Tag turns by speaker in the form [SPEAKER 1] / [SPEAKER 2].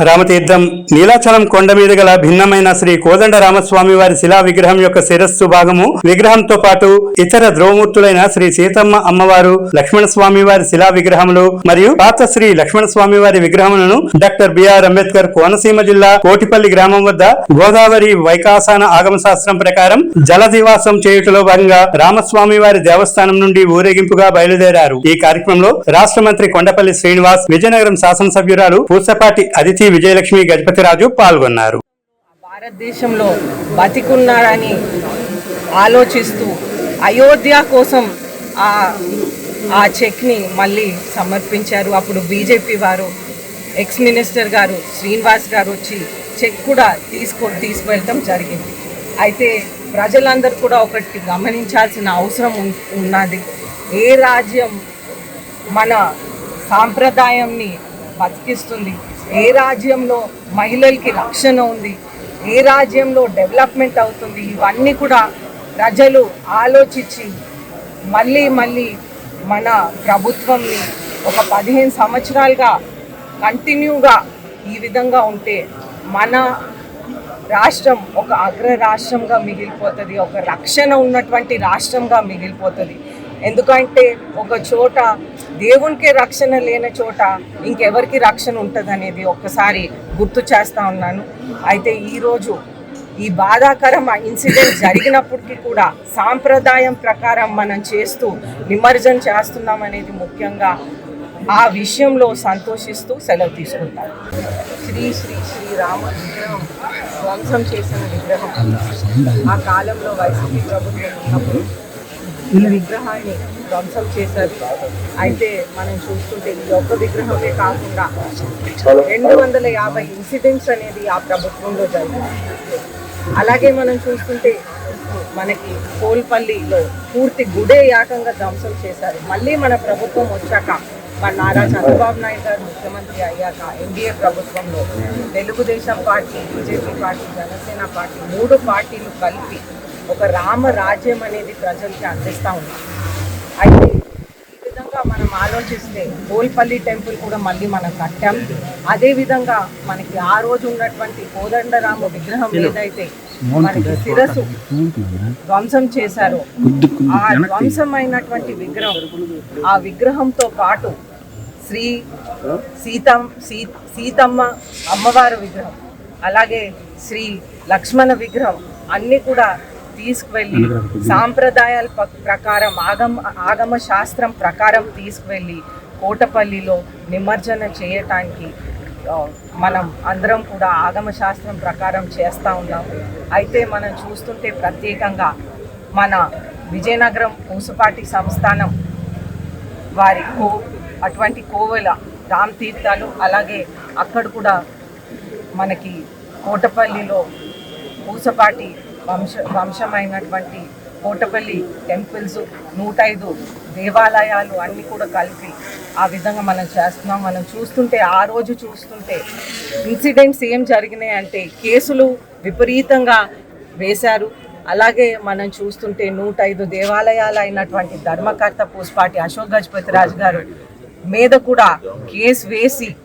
[SPEAKER 1] రామతీర్థం నీలాచలం కొండ మీద గల భిన్నమైన శ్రీ కోదండ రామస్వామి వారి శిలా విగ్రహం యొక్క శిరస్సు భాగము, విగ్రహంతో పాటు ఇతర ధ్రువమూర్తులైన శ్రీ సీతమ్మ అమ్మవారు, లక్ష్మణ స్వామి వారి శిలా విగ్రహములు మరియు పాత శ్రీ లక్ష్మణ స్వామి వారి విగ్రహములను డాక్టర్ బిఆర్ అంబేద్కర్ కోనసీమ జిల్లా కోటిపల్లి గ్రామం వద్ద గోదావరి వైకాసాన ఆగమ శాస్త్రం ప్రకారం జలదివాసం చేయుటలో భాగంగా రామస్వామి వారి దేవస్థానం నుండి ఊరేగింపుగా బయలుదేరారు. ఈ కార్యక్రమంలో రాష్ట్ర మంత్రి కొండపల్లి శ్రీనివాస్, విజయనగరం శాసనసభ్యురాలు పూసపాటి అదితి విజయలక్ష్మి గజపతిరాజు పాల్గొన్నారు.
[SPEAKER 2] భారతదేశంలో బతికున్నారని ఆలోచిస్తూ అయోధ్య కోసం ఆ చెక్ని మళ్ళీ సమర్పించారు. అప్పుడు బీజేపీ వారు, ఎక్స్ మినిస్టర్ గారు శ్రీనివాస్ గారు వచ్చి చెక్ కూడా తీసుకువెళ్ళటం జరిగింది. అయితే ప్రజలందరూ కూడా ఒకటి గమనించాల్సిన అవసరం ఉన్నది. ఏ రాజ్యం మన సాంప్రదాయంని బతికిస్తుంది, ఏ రాజ్యంలో మహిళలకి రక్షణ ఉంది, ఏ రాజ్యంలో డెవలప్మెంట్ అవుతుంది, ఇవన్నీ కూడా ప్రజలు ఆలోచించి మళ్ళీ మన ప్రభుత్వంని ఒక 15 సంవత్సరాలుగా కంటిన్యూగా ఈ విధంగా ఉంటే మన రాష్ట్రం ఒక అగ్ర రాష్ట్రంగా మిగిలిపోతుంది, ఒక రక్షణ ఉన్నటువంటి రాష్ట్రంగా మిగిలిపోతుంది. ఎందుకంటే ఒక చోట దేవునికే రక్షణ లేని చోట ఇంకెవరికి రక్షణ ఉంటుంది అనేది ఒక్కసారి గుర్తు చేస్తూ ఉన్నాను. అయితే ఈరోజు ఈ బాధాకరం ఇన్సిడెంట్ జరిగినప్పటికీ కూడా సాంప్రదాయం ప్రకారం మనం చేస్తూ నిమజ్జనం చేస్తున్నాం అనేది ముఖ్యంగా ఆ విషయంలో సంతోషిస్తూ సెలవు తీసుకుంటాను. శ్రీ శ్రీ శ్రీరామ విగ్రహం ధ్వంసం చేసిన విగ్రహం ఆ కాలంలో వైసీపీ ప్రభుత్వం ఉన్నప్పుడు ఈ విగ్రహాన్ని ధ్వంసం చేశారు. అయితే మనం చూస్తుంటే ఈ ఒక్క విగ్రహమే కాకుండా 250 ఇన్సిడెంట్స్ అనేది ఆ ప్రభుత్వంలో జరిగింది. అలాగే మనం చూస్తుంటే మనకి కోల్పల్లిలో పూర్తి గుడే ఏకంగా ధ్వంసం చేశారు. మళ్ళీ మన ప్రభుత్వం వచ్చాక మన నారా చంద్రబాబు నాయుడు గారు ముఖ్యమంత్రి అయ్యాక ఎన్డీఏ ప్రభుత్వంలో Telugu Desam party, BJP party, Janasena party 3 పార్టీలు కలిపి ఒక రామరాజ్యం అనేది ప్రజలకి అందిస్తూ ఉన్నాం. అయితే ఈ విధంగా మనం ఆలోచిస్తే కోల్పల్లి టెంపుల్ కూడా మళ్ళీ మనం కట్టాం. అదేవిధంగా మనకి ఆ రోజు ఉన్నటువంటి కోదండరామ విగ్రహం ఏదైతే మనకి శిరస్సు ధ్వంసం చేశారో ఆ ధ్వంసమైనటువంటి విగ్రహం, ఆ విగ్రహంతో పాటు శ్రీ సీతమ్మ అమ్మవారి విగ్రహం, అలాగే శ్రీ లక్ష్మణ విగ్రహం అన్నీ కూడా తీసుకువెళ్ళి సాంప్రదాయాల ప్రకారం ఆగమ శాస్త్రం ప్రకారం తీసుకువెళ్ళి కోటపల్లిలో నిమజ్జన చేయటానికి మనం అందరం కూడా ఆగమ శాస్త్రం ప్రకారం చేస్తూ ఉన్నాము. అయితే మనం చూస్తుంటే ప్రత్యేకంగా మన విజయనగరం పూసపాటి సంస్థానం వారి అటువంటి కోవెల రామతీర్థాలు, అలాగే అక్కడ కూడా మనకి కోటపల్లిలో పూసపాటి వంశమైనటువంటి కోటపల్లి టెంపుల్స్ 105 దేవాలయాలు అన్నీ కూడా కలిపి ఆ విధంగా మనం చేస్తున్నాం. మనం చూస్తుంటే ఆ రోజు చూస్తుంటే ఇన్సిడెంట్స్ ఏం జరిగినాయి అంటే కేసులు విపరీతంగా వేశారు. అలాగే మనం చూస్తుంటే 105 దేవాలయాలు అయినటువంటి ధర్మకర్త పూసపాటి అశోక్ గజపతిరాజు గారు మీద కూడా కేసు వేసి